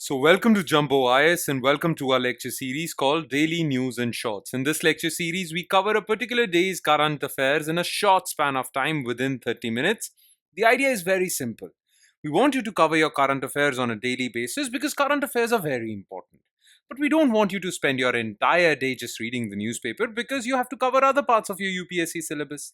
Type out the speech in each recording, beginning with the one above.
So, welcome to Jumbo IS and welcome to our lecture series called Daily News in Shorts. In this lecture series, we cover a particular day's current affairs in a short span of time within 30 minutes. The idea is very simple. We want you to cover your current affairs on a daily basis because current affairs are very important. But we don't want you to spend your entire day just reading the newspaper because you have to cover other parts of your UPSC syllabus.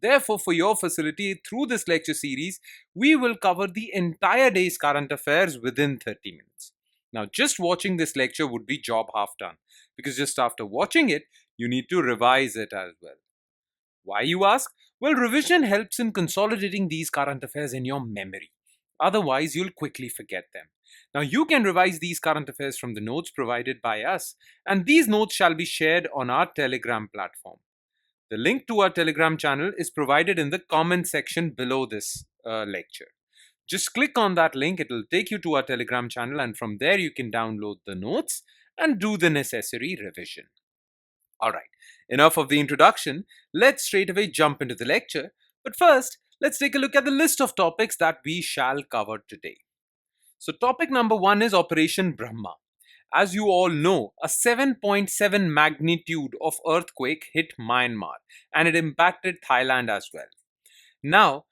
Therefore, for your facility, through this lecture series, we will cover the entire day's current affairs within 30 minutes. Now, just watching this lecture would be job half done because just after watching it, you need to revise it as well. Why, you ask? Well, revision helps in consolidating these current affairs in your memory. Otherwise, you'll quickly forget them. Now, you can revise these current affairs from the notes provided by us, and these notes shall be shared on our Telegram platform. The link to our Telegram channel is provided in the comment section below this lecture. Just click on that link, it will take you to our Telegram channel, and from there you can download the notes and do the necessary revision. Alright, enough of the introduction, let's straight away jump into the lecture. But first, let's take a look at the list of topics that we shall cover today. So topic number 1 is Operation Brahma. As you all know, a 7.7 magnitude of earthquake hit Myanmar and it impacted Thailand as well. Now,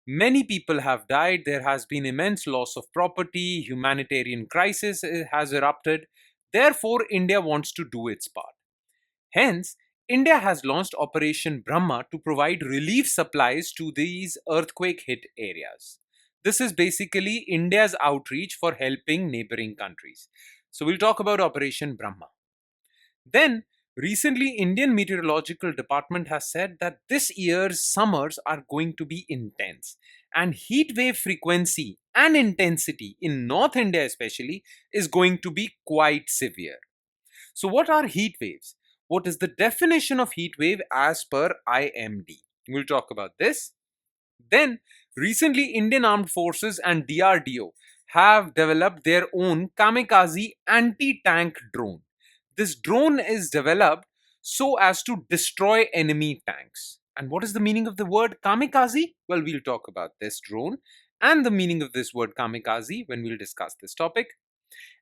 many people have died, there has been immense loss of property, humanitarian crisis has erupted. Therefore, India wants to do its part. Hence, India has launched Operation Brahma to provide relief supplies to these earthquake hit areas. This is basically India's outreach for helping neighboring countries. So we'll talk about Operation Brahma. Then, recently Indian Meteorological Department has said that this year's summers are going to be intense and heat wave frequency and intensity in North India especially is going to be quite severe. So what are heat waves? What is the definition of heat wave as per IMD? We'll talk about this. Then, recently Indian Armed Forces and DRDO have developed their own Kamikaze anti-tank drone. This drone is developed so as to destroy enemy tanks. And what is the meaning of the word kamikaze? Well, we'll talk about this drone and the meaning of this word kamikaze when we'll discuss this topic.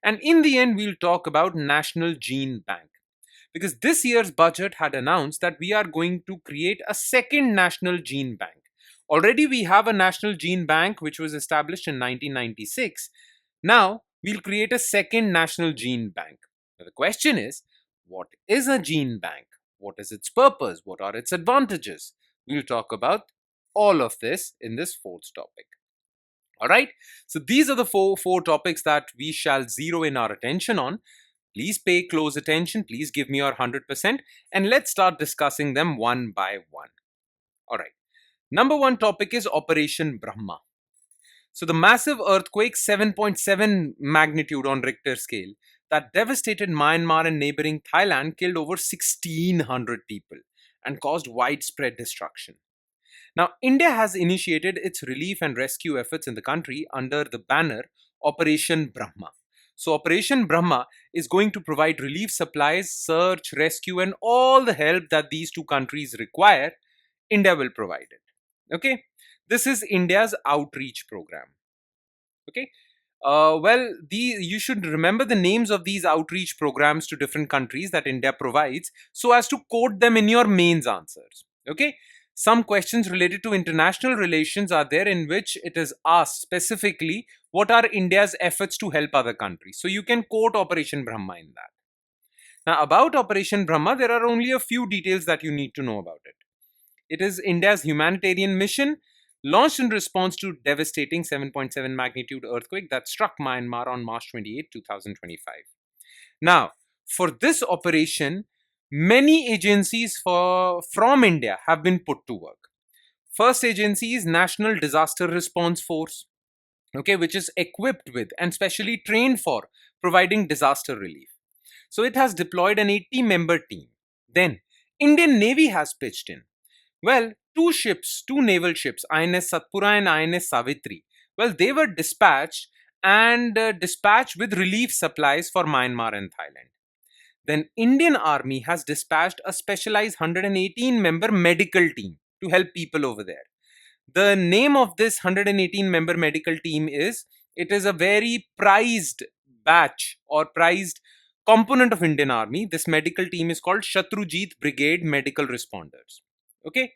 And in the end, we'll talk about National Gene Bank. Because this year's budget had announced that we are going to create a second National Gene Bank. Already we have a National Gene Bank which was established in 1996. Now we'll create a second National Gene Bank. Now the question is, what is a gene bank? What is its purpose? What are its advantages? We'll talk about all of this in this fourth topic. Alright, so these are the four topics that we shall zero in our attention on. Please pay close attention, please give me your 100% and let's start discussing them one by one. Alright. Number 1 topic is Operation Brahma. So the massive earthquake 7.7 magnitude on Richter scale that devastated Myanmar and neighboring Thailand killed over 1,600 people and caused widespread destruction. Now, India has initiated its relief and rescue efforts in the country under the banner Operation Brahma. So Operation Brahma is going to provide relief supplies, search, rescue and all the help that these two countries require. India will provide it. Okay, this is India's outreach program. Okay, you should remember the names of these outreach programs to different countries that India provides so as to quote them in your mains answers. Okay, some questions related to international relations are there in which it is asked specifically what are India's efforts to help other countries. So you can quote Operation Brahma in that. Now about Operation Brahma, there are only a few details that you need to know about it. It is India's humanitarian mission launched in response to devastating 7.7 magnitude earthquake that struck Myanmar on March 28, 2025. Now, for this operation, many agencies from India have been put to work. First agency is National Disaster Response Force, okay, which is equipped with and specially trained for providing disaster relief. So it has deployed an 80-member team. Then, Indian Navy has pitched in. Well, two naval ships, INS Satpura and INS Savitri, well, they were dispatched with relief supplies for Myanmar and Thailand. Then Indian Army has dispatched a specialized 118-member medical team to help people over there. The name of this 118-member medical team is a very prized batch or prized component of Indian Army. This medical team is called Shatrujit Brigade Medical Responders. Okay,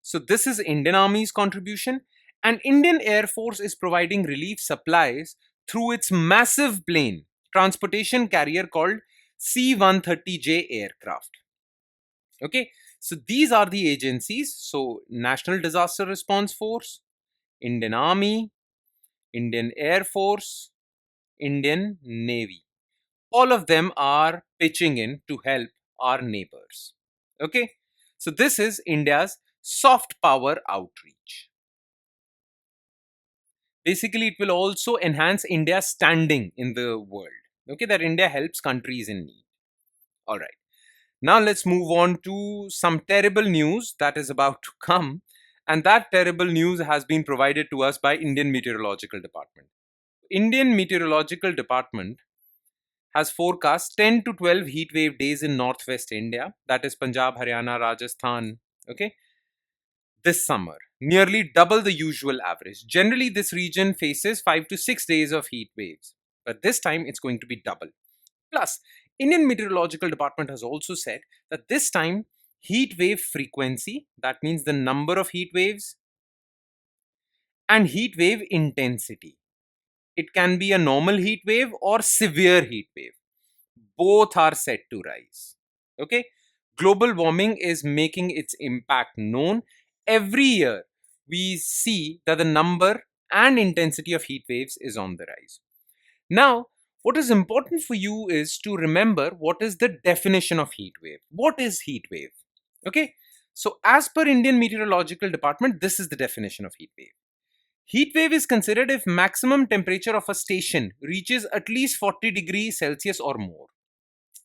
so this is Indian Army's contribution, and Indian Air Force is providing relief supplies through its massive plane transportation carrier called C-130J aircraft. Okay, so these are the agencies. So National Disaster Response Force, Indian Army, Indian Air Force, Indian Navy. All of them are pitching in to help our neighbors. Okay, so this is India's soft power outreach. Basically, it will also enhance India's standing in the world. Okay, that India helps countries in need. All right. Now let's move on to some terrible news that is about to come. And that terrible news has been provided to us by Indian Meteorological Department. Indian Meteorological Department has forecast 10 to 12 heat wave days in northwest India, that is Punjab, Haryana, Rajasthan, okay, this summer, nearly double the usual average. Generally, this region faces 5 to 6 days of heat waves, but this time it's going to be double. Plus, Indian Meteorological Department has also said that this time heat wave frequency, that means the number of heat waves, and heat wave intensity. It can be a normal heat wave or severe heat wave. Both are set to rise. Okay? Global warming is making its impact known. Every year, we see that the number and intensity of heat waves is on the rise. Now, what is important for you is to remember what is the definition of heat wave. What is heat wave? Okay? So, as per Indian Meteorological Department, this is the definition of heat wave. Heat wave is considered if maximum temperature of a station reaches at least 40 degrees Celsius or more.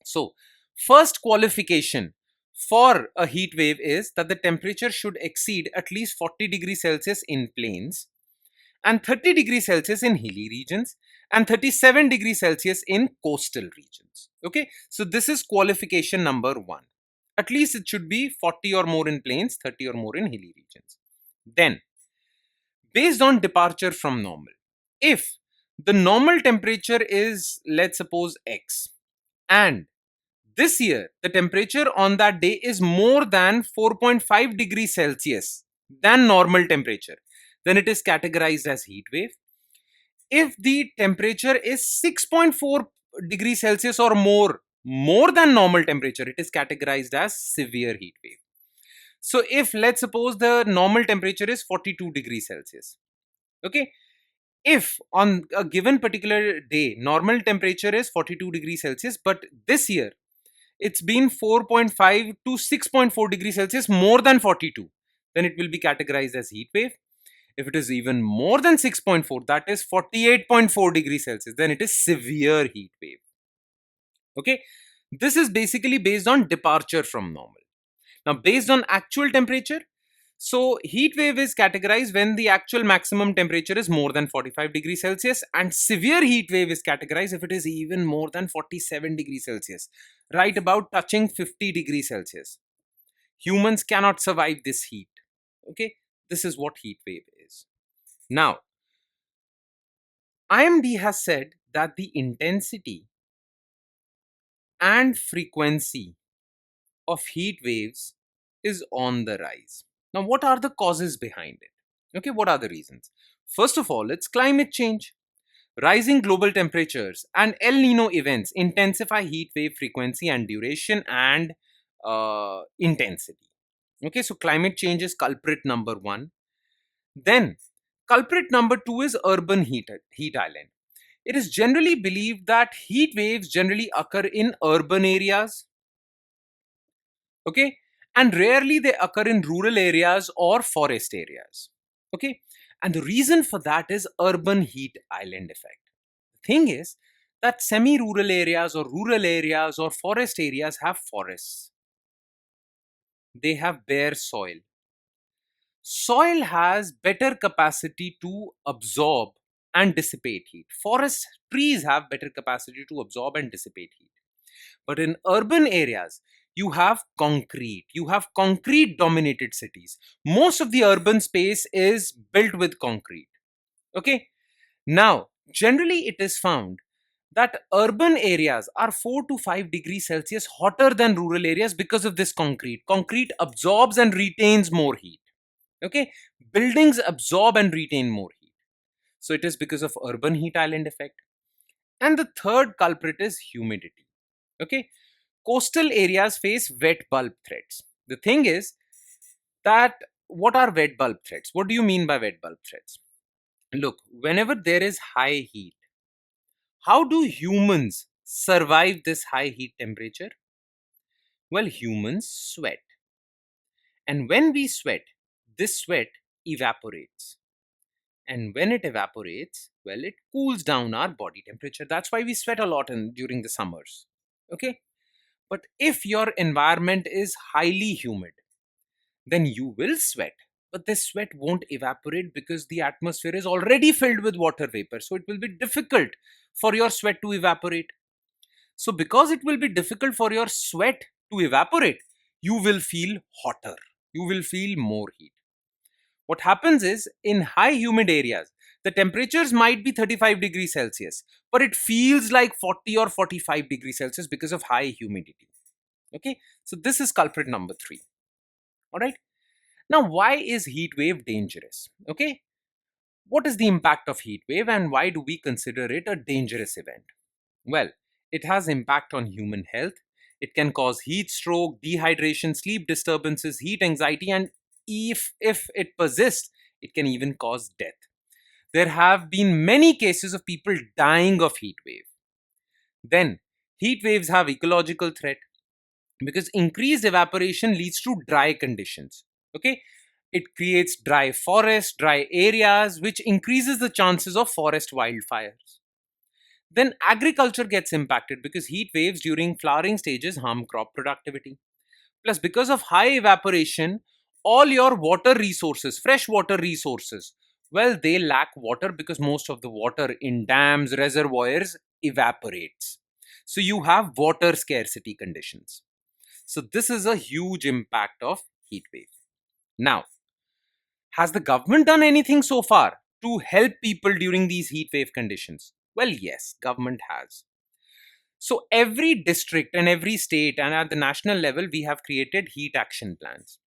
So, first qualification for a heat wave is that the temperature should exceed at least 40 degrees Celsius in plains and 30 degrees Celsius in hilly regions and 37 degrees Celsius in coastal regions. Okay, so this is qualification number 1. At least it should be 40 or more in plains, 30 or more in hilly regions. Then, based on departure from normal, if the normal temperature is, let's suppose, X, and this year the temperature on that day is more than 4.5 degrees Celsius than normal temperature, then it is categorized as heat wave. If the temperature is 6.4 degrees Celsius or more than normal temperature, it is categorized as severe heat wave. So if, let's suppose, the normal temperature is 42 degrees Celsius, okay, if on a given particular day normal temperature is 42 degrees Celsius, but this year it's been 4.5 to 6.4 degrees Celsius more than 42, then it will be categorized as heat wave. If it is even more than 6.4, that is 48.4 degrees Celsius, then it is severe heat wave. Okay, this is basically based on departure from normal. Now, based on actual temperature, so heat wave is categorized when the actual maximum temperature is more than 45 degrees Celsius, and severe heat wave is categorized if it is even more than 47 degrees Celsius, right about touching 50 degrees Celsius. Humans cannot survive this heat. Okay, this is what heat wave is. Now, IMD has said that the intensity and frequency of heat waves is on the rise. Now, what are the causes behind it? Okay, what are the reasons? First of all, it's climate change. Rising global temperatures and El Nino events intensify heat wave frequency and duration and intensity. Okay, so climate change is culprit number 1. Then, culprit number 2 is urban heat island. It is generally believed that heat waves generally occur in urban areas, okay, and rarely they occur in rural areas or forest areas, okay, and the reason for that is urban heat island effect. The thing is that semi-rural areas or rural areas or forest areas have forests, they have bare soil. Soil has better capacity to absorb and dissipate heat. Forest trees have better capacity to absorb and dissipate heat. But in urban areas, you have concrete dominated cities. Most of the urban space is built with concrete. Okay. Now, generally, it is found that urban areas are 4 to 5 degrees Celsius hotter than rural areas because of this concrete. Concrete absorbs and retains more heat. Okay, buildings absorb and retain more heat. So it is because of urban heat island effect. And the third culprit is humidity. Okay, coastal areas face wet bulb threats. The thing is that what are wet bulb threats? What do you mean by wet bulb threats? Look, whenever there is high heat, how do humans survive this high heat temperature? Well, humans sweat. And when we sweat, this sweat evaporates. And when it evaporates, well, it cools down our body temperature. That's why we sweat a lot during the summers. Okay? But if your environment is highly humid, then you will sweat. But this sweat won't evaporate because the atmosphere is already filled with water vapor. So it will be difficult for your sweat to evaporate. So, because it will be difficult for your sweat to evaporate, you will feel hotter. You will feel more heat. What happens is in high humid areas, the temperatures might be 35 degrees Celsius, but it feels like 40 or 45 degrees Celsius because of high humidity. Okay, so this is culprit number 3. All right. Now, why is heat wave dangerous? Okay, what is the impact of heat wave and why do we consider it a dangerous event? Well, it has impact on human health. It can cause heat stroke, dehydration, sleep disturbances, heat anxiety, and if it persists, it can even cause death. There have been many cases of people dying of heat wave. Then, heat waves have ecological threat because increased evaporation leads to dry conditions. Okay, it creates dry forests, dry areas, which increases the chances of forest wildfires. Then agriculture gets impacted because heat waves during flowering stages harm crop productivity. Plus, because of high evaporation, all your water resources, fresh water resources, well, they lack water because most of the water in dams, reservoirs evaporates. So you have water scarcity conditions. So this is a huge impact of heat wave. Now, has the government done anything so far to help people during these heat wave conditions? Well, yes, government has. So every district and every state and at the national level, we have created heat action plans.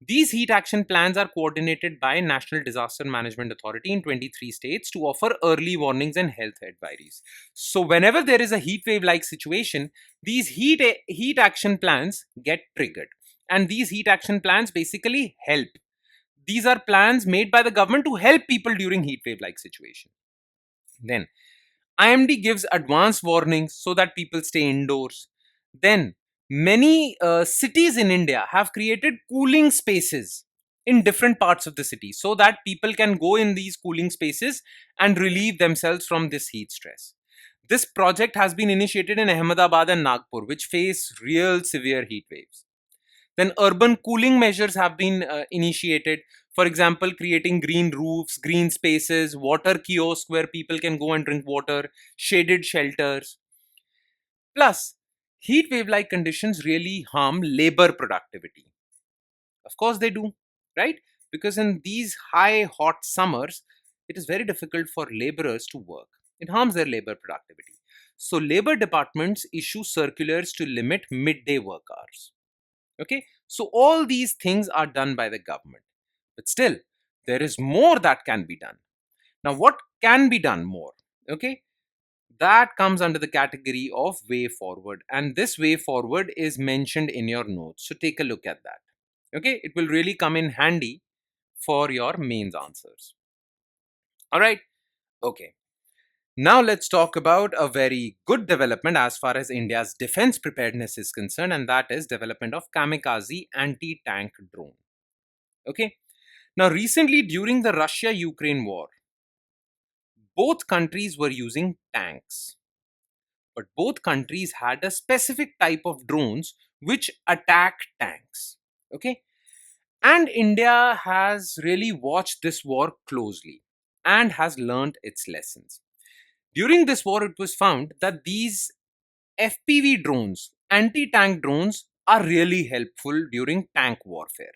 These heat action plans are coordinated by National Disaster Management Authority in 23 states to offer early warnings and health advisories. So whenever there is a heat wave like situation, these heat action plans get triggered. And these heat action plans basically help. These are plans made by the government to help people during heat wave like situation. Then IMD gives advance warnings so that people stay indoors. Then, many cities in India have created cooling spaces in different parts of the city so that people can go in these cooling spaces and relieve themselves from this heat stress. This project has been initiated in Ahmedabad and Nagpur, which face real severe heat waves. Then urban cooling measures have been initiated. For example, creating green roofs, green spaces, water kiosks where people can go and drink water, shaded shelters. Plus, heat wave like conditions really harm labor productivity. Of course, they do, right? Because in these high hot summers, it is very difficult for laborers to work. It harms their labor productivity. So, labor departments issue circulars to limit midday work hours. Okay, so all these things are done by the government, but still, there is more that can be done. Now, what can be done more? Okay, that comes under the category of way forward, and this way forward is mentioned in your notes. So, take a look at that. Okay, it will really come in handy for your mains answers. All right, okay. Now, let's talk about a very good development as far as India's defense preparedness is concerned, and that is development of Kamikaze anti-tank drone. Okay. Now, recently during the Russia-Ukraine war, both countries were using tanks, but both countries had a specific type of drones which attack tanks. Okay. And India has really watched this war closely and has learned its lessons. During this war, it was found that these FPV drones, anti tank drones, are really helpful during tank warfare.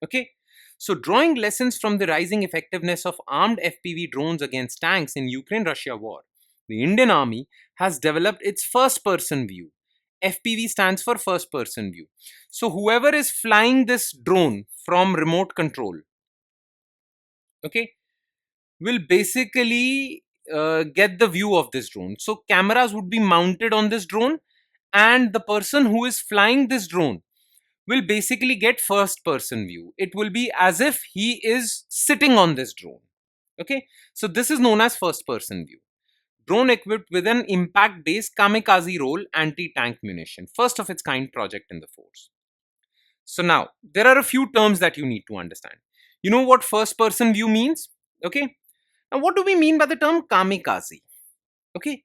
Okay. So, drawing lessons from the rising effectiveness of armed FPV drones against tanks in Ukraine Russia war, The Indian Army has developed its first person view. FPV stands for first person view. So, whoever is flying this drone from remote control, okay, will basically get the view of this drone. So, cameras would be mounted on this drone, and the person who is flying this drone will basically get first person view. It will be as if he is sitting on this drone. Okay, so this is known as first person view. Drone equipped with an impact based kamikaze roll anti tank munition, first of its kind project in the force. So now there are a few terms that you need to understand. You know what first person view means? Okay, now what do we mean by the term kamikaze? Okay,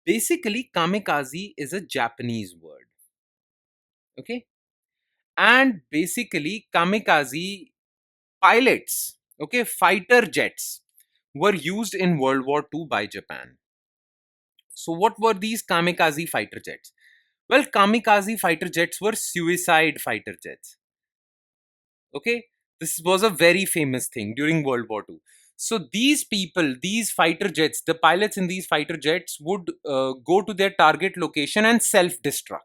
basically kamikaze is a Japanese word. Okay, and basically kamikaze pilots, okay, fighter jets were used in World War II by Japan. So what were these kamikaze fighter jets? Well, kamikaze fighter jets were suicide fighter jets. Okay, this was a very famous thing during World War II. So these people, these fighter jets, the pilots in these fighter jets would go to their target location and self-destruct.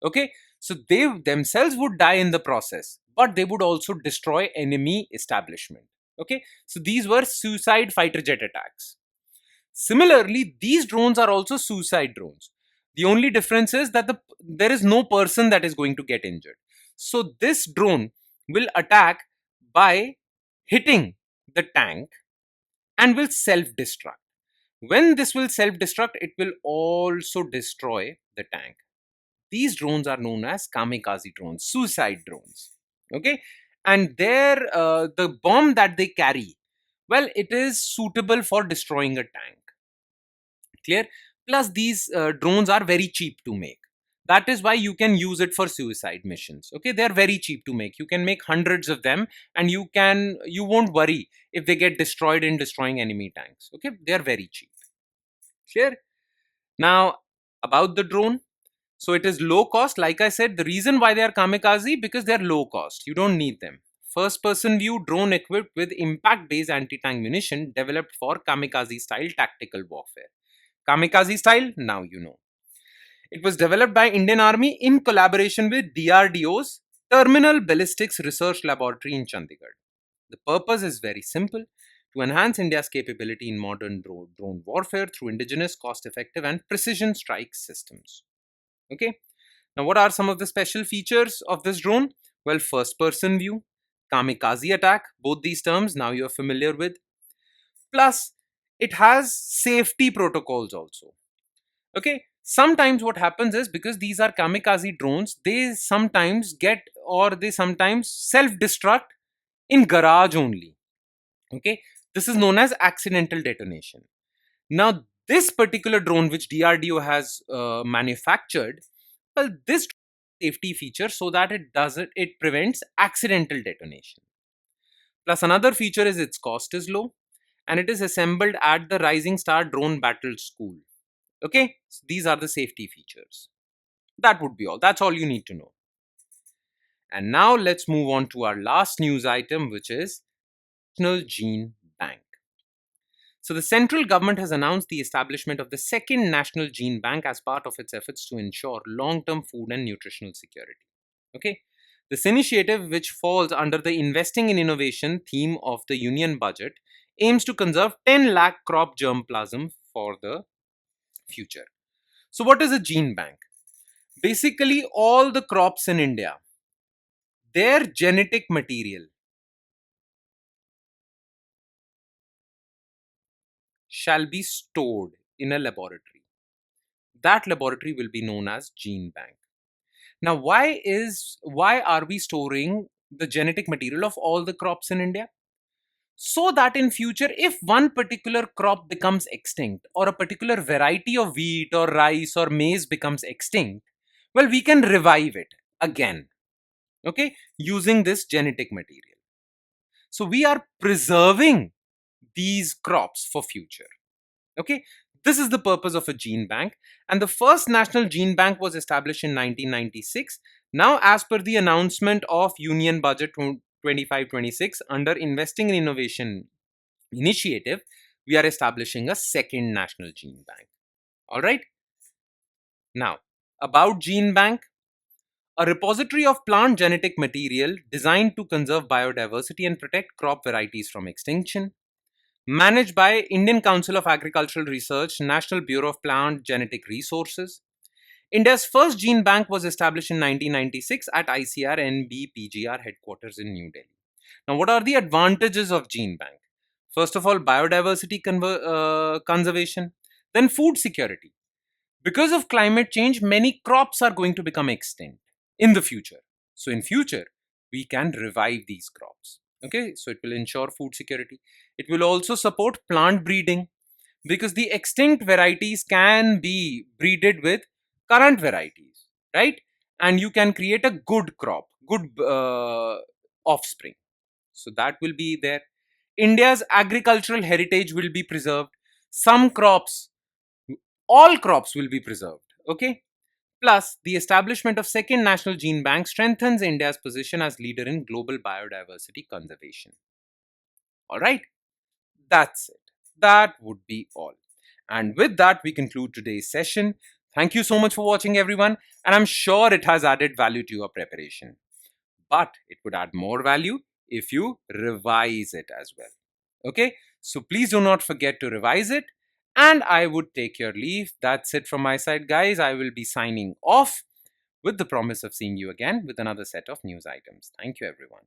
Okay, so they themselves would die in the process, but they would also destroy enemy establishment. Okay, so these were suicide fighter jet attacks. Similarly, these drones are also suicide drones. The only difference is that there is no person that is going to get injured. So this drone will attack by hitting the tank and will self-destruct. When this will self-destruct, it will also destroy the tank. These drones are known as kamikaze drones, suicide drones. Okay, and the bomb that they carry, well, it is suitable for destroying a tank. Clear? Plus, these drones are very cheap to make. That is why you can use it for suicide missions. Okay, they are very cheap to make. You can make hundreds of them, and you won't worry if they get destroyed in destroying enemy tanks. Okay, they are very cheap. Clear? Now, about the drone. So it is low cost. Like I said, the reason why they are kamikaze, because they are low cost. You don't need them. First person view drone equipped with impact based anti tank munition developed for kamikaze style tactical warfare. Kamikaze style, now you know. It was developed by Indian Army in collaboration with DRDO's Terminal Ballistics Research Laboratory in Chandigarh. The purpose is very simple: to enhance India's capability in modern drone warfare through indigenous, cost-effective, and precision strike systems. Okay. Now, what are some of the special features of this drone? Well, first-person view, kamikaze attack. Both these terms now you are familiar with. Plus, it has safety protocols also. Okay, sometimes what happens is, because these are kamikaze drones, they sometimes get, or they sometimes self-destruct in garage only. Okay, this is known as accidental detonation. Now this particular drone which DRDO has manufactured, well, this safety feature so that it prevents accidental detonation. Plus, another feature is its cost is low, and it is assembled at the Rising Star Drone Battle School. Okay, so these are the safety features. That would be all. That's all you need to know. And now let's move on to our last news item, which is National Gene Bank. So the central government has announced the establishment of the second National Gene Bank as part of its efforts to ensure long-term food and nutritional security. Okay, this initiative, which falls under the Investing in Innovation theme of the Union Budget, aims to conserve 10 lakh crop germplasm for the future. So what is a gene bank? Basically, all the crops in India, their genetic material shall be stored in a laboratory. That laboratory will be known as gene bank. Now, why are we storing the genetic material of all the crops in India? So that in future, if one particular crop becomes extinct, or a particular variety of wheat or rice or maize becomes extinct, well, we can revive it again, okay, using this genetic material. So we are preserving these crops for future. Okay, this is the purpose of a gene bank, and the first national gene bank was established in 1996. Now, as per the announcement of Union Budget 25-26 under Investing in Innovation initiative, we are establishing a second national gene bank. All right. Now, about Gene Bank, a repository of plant genetic material designed to conserve biodiversity and protect crop varieties from extinction. Managed by Indian Council of Agricultural Research, National Bureau of Plant Genetic Resources. India's first gene bank was established in 1996 at ICR NBPGR headquarters in New Delhi. Now, what are the advantages of gene bank? First of all, biodiversity conservation, then food security. Because of climate change, many crops are going to become extinct in the future. So in future, we can revive these crops. Okay, so it will ensure food security. It will also support plant breeding because the extinct varieties can be breeded with current varieties, right? And you can create a good crop, good offspring. So that will be there. India's agricultural heritage will be preserved. Some crops, all crops will be preserved. Okay. Plus, the establishment of second national gene bank strengthens India's position as leader in global biodiversity conservation. All right, that's it. That would be all. And with that, we conclude today's session. Thank you so much for watching, everyone, and I'm sure it has added value to your preparation. But it would add more value if you revise it as well. Okay, so please do not forget to revise it. And I would take your leave. That's it from my side, guys. I will be signing off with the promise of seeing you again with another set of news items. Thank you, everyone.